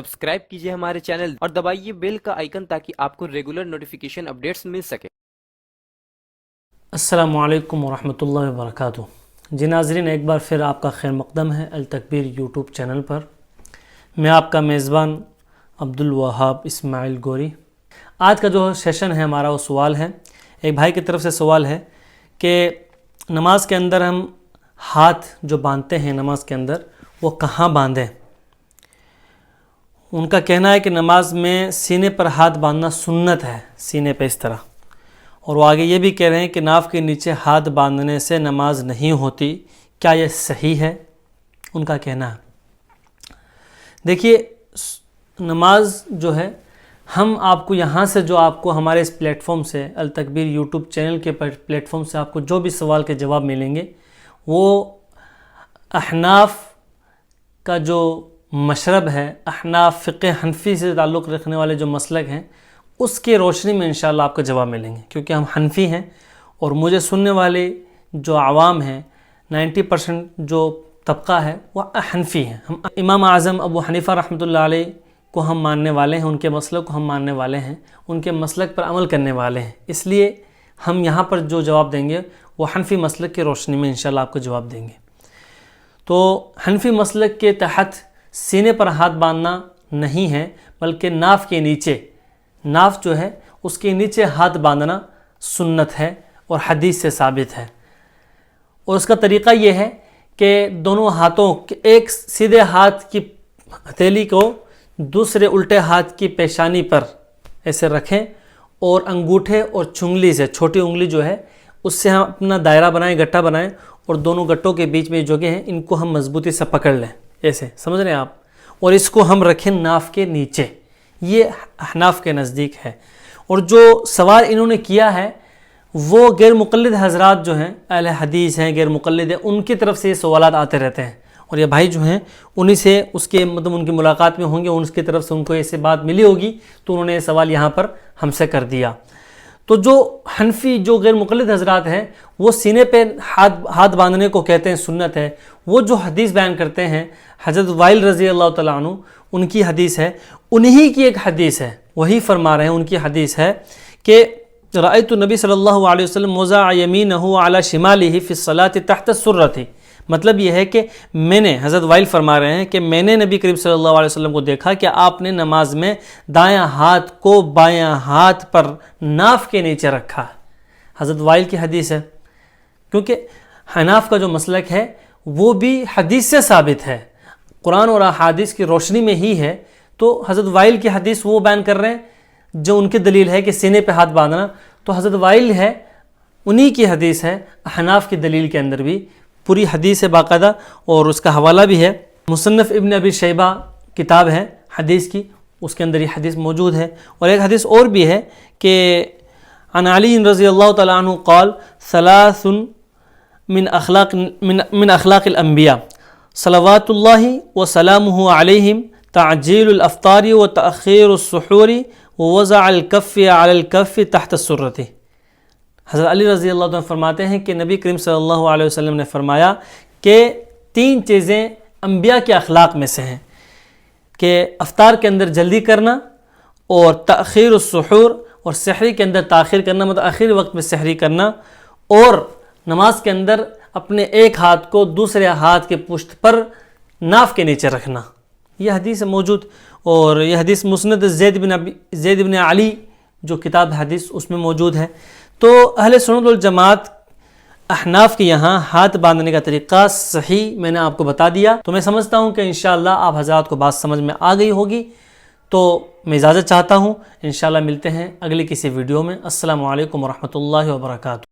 Subscribe कीजिए हमारे channel और दबाइए बेल का आइकन ताकि आपको रेगुलर नोटिफिकेशन अपडेट्स मिल सके। अस्सलामु अलैकुम वरहमतुल्लाहि वबरकातुहू। जी नाज़रीन, एक बार फिर आपका खैर मक़दम है अल तकबीर यूट्यूब चैनल पर। मैं आपका मेज़बान अब्दुल वहाब इस्माइल गोरी। आज का जो सेशन है हमारा वो सवाल है, एक भाई की तरफ से सवाल है कि नमाज के अंदर हम हाथ जो बांधते हैं नमाज के अंदर वो कहाँ बांधें। उनका कहना है कि नमाज में सीने पर हाथ बांधना सुन्नत है, सीने पे इस तरह। और वो आगे ये भी कह रहे हैं कि नाफ के नीचे हाथ बांधने से नमाज नहीं होती, क्या यह सही है? उनका कहना है। देखिए, नमाज जो है हम आपको यहाँ से जो आपको हमारे इस प्लेटफॉर्म से अल तकबीर यूट्यूब चैनल के प्लेटफॉर्म से आपको जो भी सवाल के जवाब मिलेंगे वो अहनाफ का जो मशरब है, अहनाफ फ़िक़्ह हनफी से ताल्लुक़ रखने वाले जो मसलक हैं उसके रोशनी में इंशाअल्लाह आपको जवाब मिलेंगे। क्योंकि हम हनफी हैं और मुझे सुनने वाले जो आवाम हैं 90% जो तबका है वह हनफी हैं। हम इमाम आज़म अबू हनीफ़ा रहमतुल्लाह अलैह को हम मानने वाले हैं, उनके मसलक को हम मानने वाले हैं, उनके मसलक पर अमल करने वाले हैं। इसलिए हम यहाँ पर जो जवाब देंगे वो हनफी मसलक की रोशनी में इंशाअल्लाह आपको जवाब देंगे। तो हनफी मसलक के तहत सीने पर हाथ बांधना नहीं है, बल्कि नाफ के नीचे, नाफ जो है उसके नीचे हाथ बांधना सुन्नत है और हदीस से साबित है। और उसका तरीक़ा ये है कि दोनों हाथों एक सीधे हाथ की हथेली को दूसरे उल्टे हाथ की पेशानी पर ऐसे रखें और अंगूठे और चुंगली से, छोटी उंगली जो है उससे हम अपना दायरा बनाएं, गट्टा बनाएं और दोनों गट्टों के बीच में जो जगह हैं इनको हम मजबूती से पकड़ लें, ऐसे समझ रहे हैं आप। और इसको हम रखें नाफ के नीचे, ये अहनाफ के नज़दीक है। और जो सवाल इन्होंने किया है वो गैर मुक़ल्लिद हज़रात जो हैं, अहले हदीस हैं, गैर मुक़ल्लिद हैं, उनकी तरफ से ये सवालात आते रहते हैं। और ये भाई जो हैं उन्हीं से उसके मतलब उनकी मुलाकात में होंगे, उनकी तरफ से उनको ऐसे बात मिली होगी तो उन्होंने ये सवाल यहाँ पर हमसे कर दिया। तो जो हनफी जो गैर मुक़ल्लिद हज़रात हैं वो सीने पे हाथ बांधने को कहते हैं सुन्नत है। वो जो हदीस बयान करते हैं हज़रत वाइल रज़ी अल्लाह तआला अन्हु, उनकी हदीस है, उन्हीं की एक हदीस है, वही फरमा रहे हैं, उनकी हदीस है कि रअयतु नबी सल्लल्लाहु अलैहि वसल्लम वज़अ यमीनहु अला शिमालिही फ़ी स्सलाति तहत सुर्रति। मतलब यह है कि मैंने, हज़रत वाइल फरमा रहे हैं कि मैंने नबी करीम सल्लल्लाहु अलैहि वसल्लम को देखा कि आपने नमाज में दायां हाथ को बायां हाथ पर नाफ के नीचे रखा। हज़रत वाइल की हदीस है, क्योंकि हनाफ का जो मसलक है वो भी हदीस से साबित है, कुरान और अहादीस की रोशनी में ही है। तो हज़रत वाइल की हदीस वो बयान कर रहे हैं जो उनकी दलील है कि सीने पे हाथ बांधना, तो हज़रत वाइल है उन्हीं की हदीस है। हनाफ की दलील के अंदर भी पूरी हदीस है बाकायदा, और उसका हवाला भी है। मुसन्नफ़ इब्न अबी शैबा किताब है हदीस की, उसके अंदर ये हदीस मौजूद है। और एक हदीस और भी है कि अन अली रज़ी अल्लाह तआला अन्हु क़ाल सलासुन मिन अख़लाक़िल अंबिया सलवातुल्लाहि व सलामुहु अलैहिम ताजीलुल अफ़्तारी व तअख़ीरुस सुहूरी व वज़अल कफ़्फ़ि अलल कफ़्फ़ि तहत सुर्रति। हज़रत अली रज़ी अल्लाह तआला फरमाते हैं कि नबी करीम सल्लल्लाहु अलैहि वसल्लम ने फरमाया कि 3 चीज़ें अंबिया के अखलाक में से हैं कि अफ्तार के अंदर जल्दी करना और तअख़ीरुस सुहूर, और सहरी के अंदर ताख़ीर करना, मतलब आखिरी वक्त में सहरी करना, और नमाज के अंदर अपने एक हाथ को दूसरे हाथ के पुश्त पर नाफ के नीचे रखना। यह हदीस है मौजूद, और यह हदीस मुस्नद ज़ैद बिन अली जो किताब हदीस उसमें मौजूद है। तो अहले सुन्नत वल जमात अहनाफ के यहाँ हाथ बांधने का तरीक़ा सही मैंने आपको बता दिया। तो मैं समझता हूँ कि इंशाअल्लाह आप हज़रात को बात समझ में आ गई होगी। तो मैं इजाज़त चाहता हूँ, इंशाअल्लाह मिलते हैं अगले किसी वीडियो में। अस्सलामु अलैकुम वरहमतुल्लाहि वबरकातुहू।